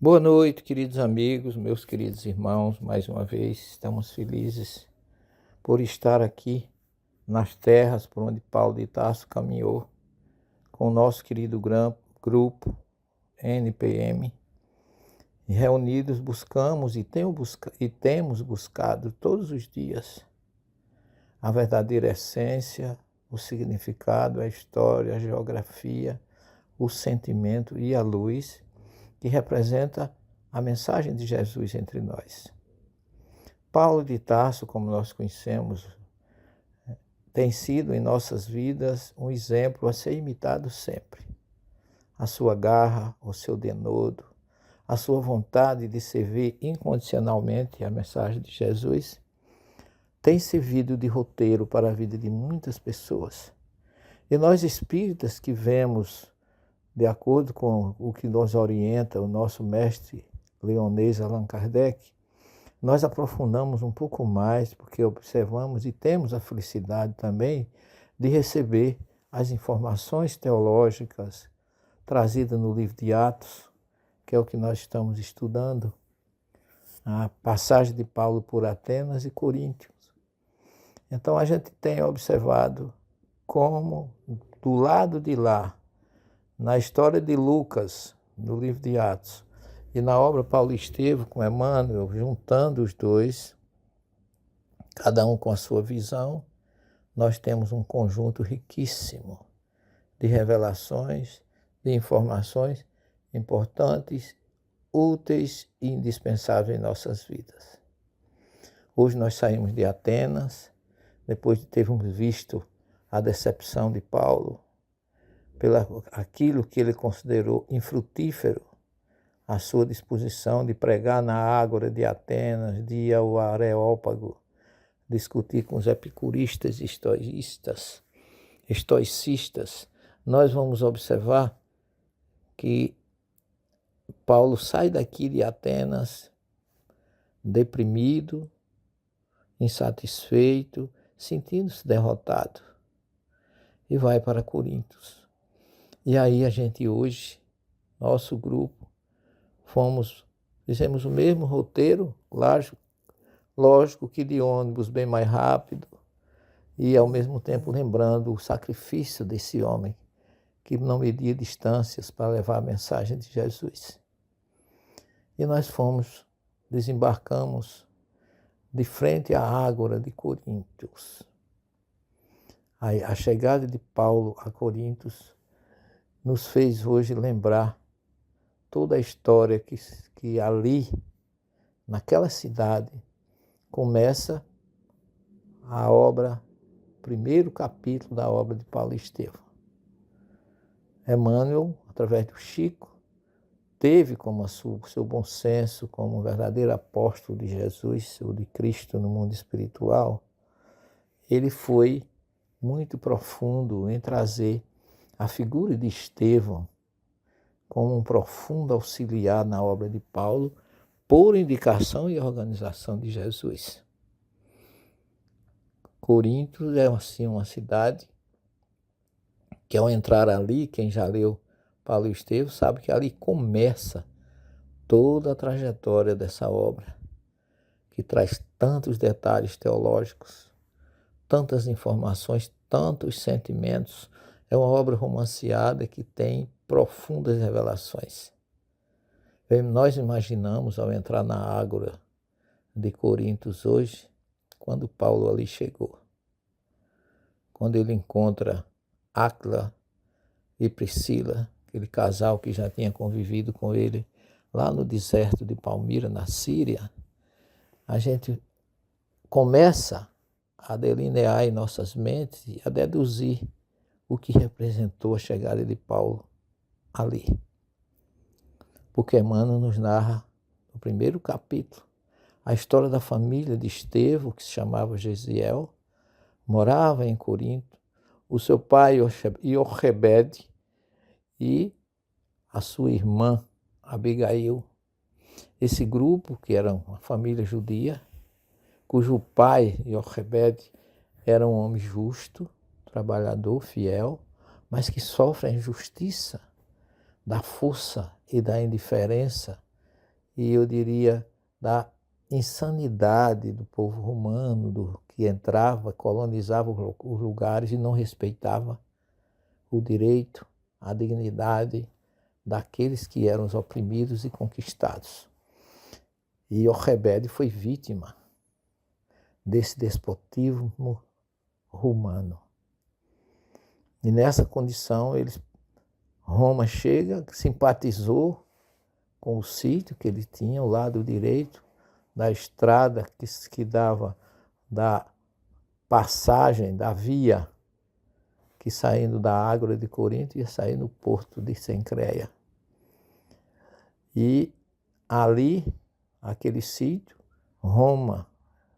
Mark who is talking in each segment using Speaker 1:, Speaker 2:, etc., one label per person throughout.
Speaker 1: Boa noite, queridos amigos, meus queridos irmãos. Mais uma vez estamos felizes por estar aqui nas terras por onde Paulo de Tarso caminhou com o nosso querido grupo NPM. E reunidos buscamos e temos buscado todos os dias a verdadeira essência, o significado, a história, a geografia, o sentimento e a luz que representa a mensagem de Jesus entre nós. Paulo de Tarso, como nós conhecemos, tem sido em nossas vidas um exemplo a ser imitado sempre. A sua garra, o seu denodo, a sua vontade de servir incondicionalmente a mensagem de Jesus tem servido de roteiro para a vida de muitas pessoas. E nós espíritas que vemos, de acordo com o que nos orienta o nosso mestre leonês Allan Kardec, nós aprofundamos um pouco mais, porque observamos e temos a felicidade também de receber as informações teológicas trazidas no livro de Atos, que é o que nós estamos estudando, a passagem de Paulo por Atenas e Coríntios. Então a gente tem observado como do lado de lá, na história de Lucas, no livro de Atos, e na obra Paulo Estevam com Emmanuel, juntando os dois, cada um com a sua visão, nós temos um conjunto riquíssimo de revelações, de informações importantes, úteis e indispensáveis em nossas vidas. Hoje nós saímos de Atenas, depois de termos visto a decepção de Paulo, aquilo que ele considerou infrutífero, a sua disposição de pregar na Ágora de Atenas, de ir ao Areópago, discutir com os epicuristas e estoicistas, nós vamos observar que Paulo sai daqui de Atenas deprimido, insatisfeito, sentindo-se derrotado, e vai para Corinto. E aí a gente hoje, nosso grupo, fizemos o mesmo roteiro, lógico que de ônibus bem mais rápido, e ao mesmo tempo lembrando o sacrifício desse homem, que não media distâncias para levar a mensagem de Jesus. E nós desembarcamos de frente à Ágora de Coríntios. A chegada de Paulo a Coríntios nos fez hoje lembrar toda a história que ali, naquela cidade, começa a obra, primeiro capítulo da obra de Paulo Estevam. Emmanuel, através do Chico, teve como seu bom senso, como um verdadeiro apóstolo de Jesus, ou de Cristo no mundo espiritual, ele foi muito profundo em trazer a figura de Estevão como um profundo auxiliar na obra de Paulo, por indicação e organização de Jesus. Corinto é assim uma cidade que, ao entrar ali, quem já leu Paulo e Estevão sabe que ali começa toda a trajetória dessa obra, que traz tantos detalhes teológicos, tantas informações, tantos sentimentos. É uma obra romanceada que tem profundas revelações. Nós imaginamos, ao entrar na Ágora de Corintos hoje, quando Paulo ali chegou, quando ele encontra Áquila e Priscila, aquele casal que já tinha convivido com ele lá no deserto de Palmira, na Síria, a gente começa a delinear em nossas mentes e a deduzir o que representou a chegada de Paulo ali. Porque Emmanuel nos narra, no primeiro capítulo, a história da família de Estevão, que se chamava Gesiel, morava em Corinto, o seu pai Iochebede e a sua irmã Abigail. Esse grupo, que era uma família judia, cujo pai Iochebede era um homem justo, trabalhador, fiel, mas que sofre a injustiça da força e da indiferença e eu diria da insanidade do povo romano, que entrava, colonizava os lugares e não respeitava o direito, a dignidade daqueles que eram os oprimidos e conquistados. E Jochebed foi vítima desse despotismo romano. E nessa condição, Roma chega, simpatizou com o sítio que ele tinha, o lado direito da estrada que dava da passagem, da via, que saindo da Ágora de Corinto ia sair no porto de Cencreia. E ali, aquele sítio, Roma,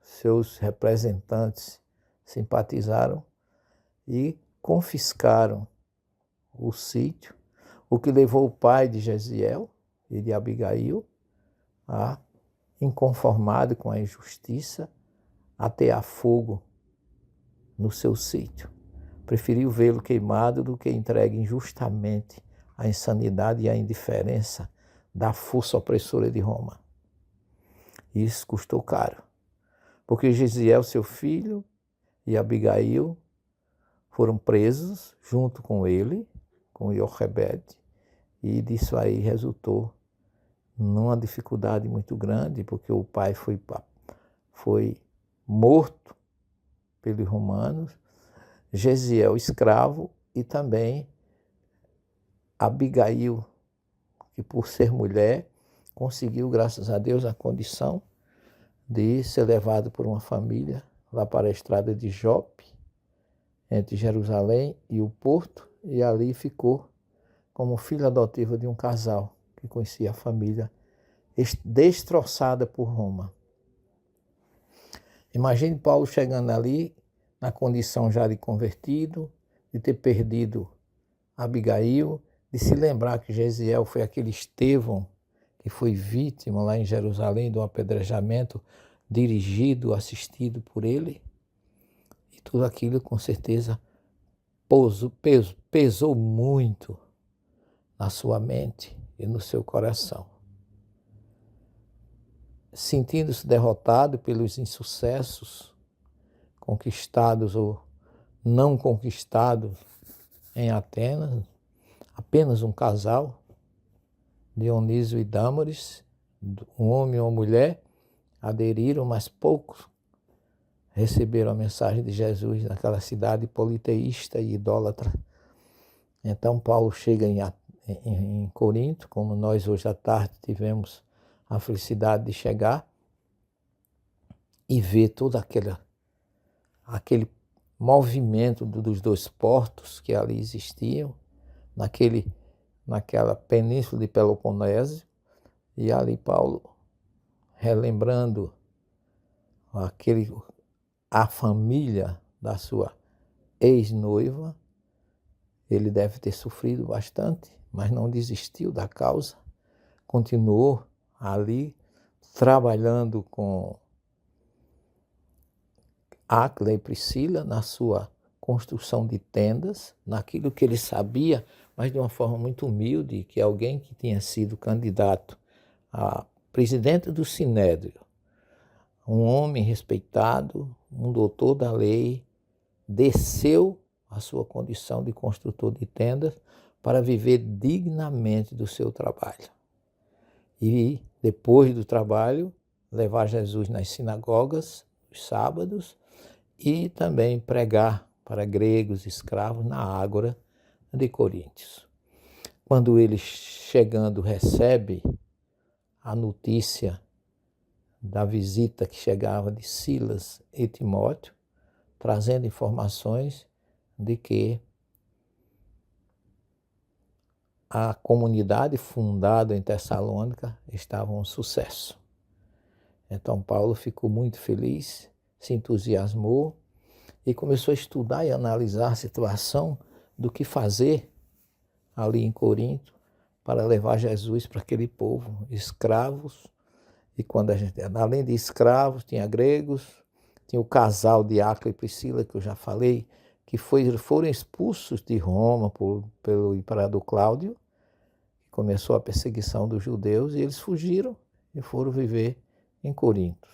Speaker 1: seus representantes simpatizaram e confiscaram o sítio, o que levou o pai de Jesiel e de Abigail a, inconformado com a injustiça, atear fogo no seu sítio. Preferiu vê-lo queimado do que entregue injustamente à insanidade e à indiferença da força opressora de Roma. Isso custou caro, porque Jesiel, seu filho, e Abigail foram presos junto com ele, com Jochebed, e disso aí resultou numa dificuldade muito grande, porque o pai foi morto pelos romanos, Jesiel escravo, e também Abigail, que por ser mulher, conseguiu, graças a Deus, a condição de ser levado por uma família lá para a estrada de Jope, entre Jerusalém e o porto, e ali ficou como filha adotiva de um casal que conhecia a família destroçada por Roma. Imagine Paulo chegando ali, na condição já de convertido, de ter perdido Abigail, de se lembrar que Jesiel foi aquele Estevão que foi vítima lá em Jerusalém de um apedrejamento dirigido, assistido por ele. E tudo aquilo com certeza pesou muito na sua mente e no seu coração. Sentindo-se derrotado pelos insucessos conquistados ou não conquistados em Atenas, apenas um casal, Dionísio e Dâmaris, um homem e uma mulher, aderiram, mas poucos receberam a mensagem de Jesus naquela cidade politeísta e idólatra. Então Paulo chega em Corinto, como nós hoje à tarde tivemos a felicidade de chegar, e vê todo aquele movimento dos dois portos que ali existiam, naquela península de Peloponeso, e ali Paulo, relembrando a família da sua ex-noiva, ele deve ter sofrido bastante, mas não desistiu da causa, continuou ali trabalhando com Áquila e Priscila na sua construção de tendas, naquilo que ele sabia, mas de uma forma muito humilde, que alguém que tinha sido candidato a presidente do Sinédrio, um homem respeitado, um doutor da lei, desceu a sua condição de construtor de tendas para viver dignamente do seu trabalho. E depois do trabalho, levar Jesus nas sinagogas, nos sábados, e também pregar para gregos, escravos, na Ágora de Corinto. Quando ele, chegando, recebe a notícia da visita que chegava de Silas e Timóteo, trazendo informações de que a comunidade fundada em Tessalônica estava um sucesso. Então Paulo ficou muito feliz, se entusiasmou e começou a estudar e analisar a situação do que fazer ali em Corinto para levar Jesus para aquele povo, escravos. E quando além de escravos, tinha gregos, tinha o casal de Áquila e Priscila, que eu já falei, que foram expulsos de Roma pelo imperador Cláudio, que começou a perseguição dos judeus, e eles fugiram e foram viver em Corinto.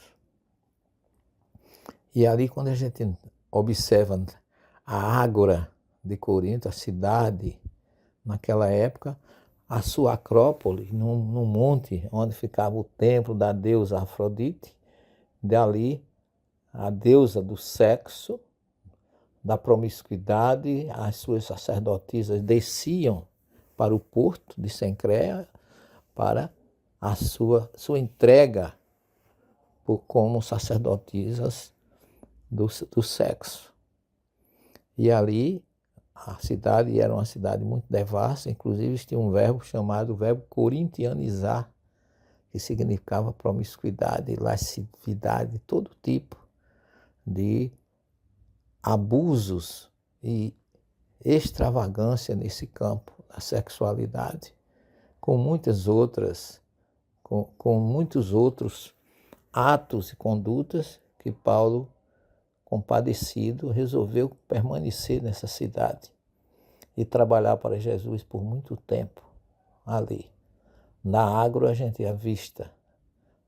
Speaker 1: E ali, quando a gente observa a Ágora de Corinto, a cidade, naquela época, a sua acrópole, num monte onde ficava o templo da deusa Afrodite, dali a deusa do sexo, da promiscuidade, as suas sacerdotisas desciam para o porto de Cencreia para a sua entrega como sacerdotisas do sexo. E ali a cidade era uma cidade muito devassa, inclusive tinha um verbo chamado verbo corintianizar, que significava promiscuidade, lascividade, todo tipo de abusos e extravagância nesse campo da sexualidade, com muitas outras, com muitos outros atos e condutas que Paulo, compadecido, resolveu permanecer nessa cidade e trabalhar para Jesus por muito tempo ali. Na Ágora a gente avista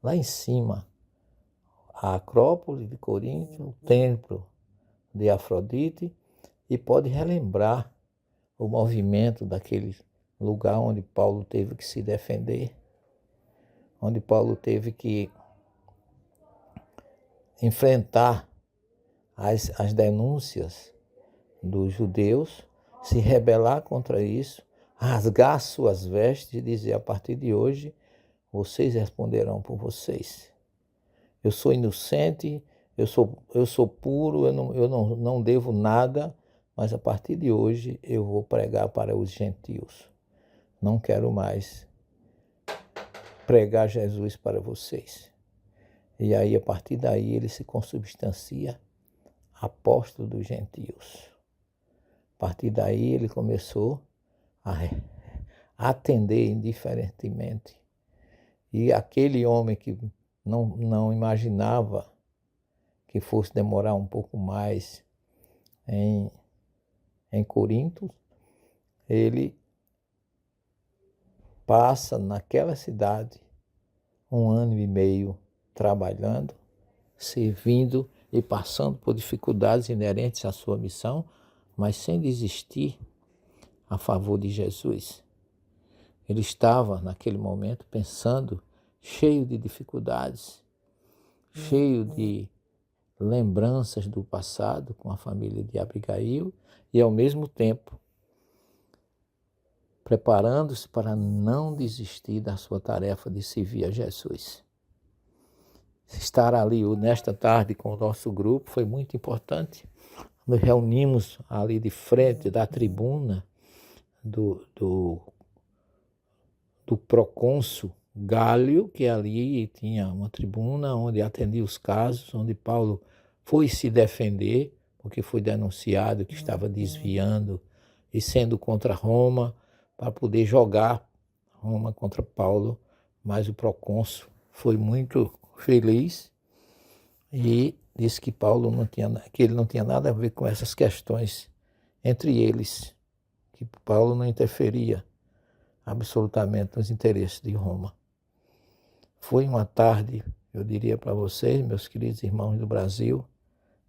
Speaker 1: lá em cima a Acrópole de Corinto, o templo de Afrodite, e pode relembrar o movimento daquele lugar onde Paulo teve que se defender, onde Paulo teve que enfrentar as denúncias dos judeus, se rebelar contra isso, rasgar suas vestes e dizer: a partir de hoje, vocês responderão por vocês. Eu sou inocente, eu sou puro, eu não devo nada, mas a partir de hoje eu vou pregar para os gentios. Não quero mais pregar Jesus para vocês. E aí, a partir daí, ele se consubstancia apóstolo dos gentios. A partir daí, ele começou a atender indiferentemente. E aquele homem que não imaginava que fosse demorar um pouco mais em Corinto, ele passa naquela cidade 1 ano e meio trabalhando, servindo e passando por dificuldades inerentes à sua missão, mas sem desistir a favor de Jesus. Ele estava, naquele momento, pensando, cheio de dificuldades, cheio de lembranças do passado com a família de Abigail e, ao mesmo tempo, preparando-se para não desistir da sua tarefa de servir a Jesus. Estar ali nesta tarde com o nosso grupo foi muito importante. Nos reunimos ali de frente da tribuna do procônsul Gálio, que ali tinha uma tribuna onde atendia os casos, onde Paulo foi se defender, porque foi denunciado que estava desviando e sendo contra Roma, para poder jogar Roma contra Paulo, mas o procônsul foi muito feliz e disse que ele não tinha nada a ver com essas questões entre eles, que Paulo não interferia absolutamente nos interesses de Roma. Foi uma tarde, eu diria para vocês, meus queridos irmãos do Brasil,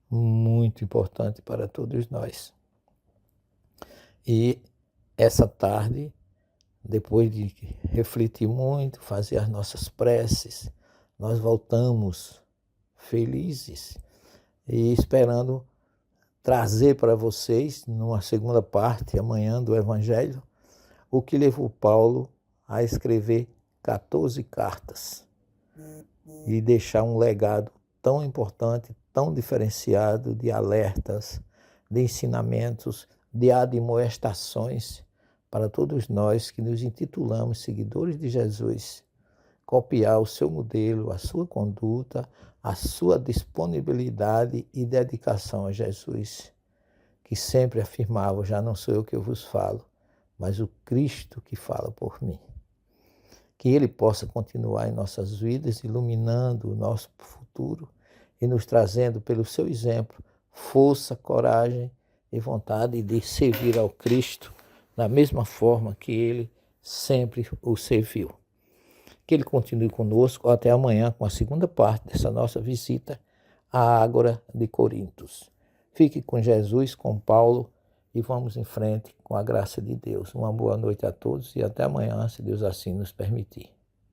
Speaker 1: muito importante para todos nós. E essa tarde, depois de refletir muito, fazer as nossas preces, nós voltamos felizes e esperando trazer para vocês, numa segunda parte, amanhã, do Evangelho, o que levou Paulo a escrever 14 cartas e deixar um legado tão importante, tão diferenciado de alertas, de ensinamentos, de admoestações para todos nós que nos intitulamos seguidores de Jesus, copiar o seu modelo, a sua conduta, a sua disponibilidade e dedicação a Jesus, que sempre afirmava: já não sou eu que vos falo, mas o Cristo que fala por mim. Que Ele possa continuar em nossas vidas, iluminando o nosso futuro e nos trazendo, pelo seu exemplo, força, coragem e vontade de servir ao Cristo da mesma forma que Ele sempre o serviu. Que Ele continue conosco até amanhã com a segunda parte dessa nossa visita à Ágora de Corintos. Fique com Jesus, com Paulo, e vamos em frente com a graça de Deus. Uma boa noite a todos e até amanhã, se Deus assim nos permitir.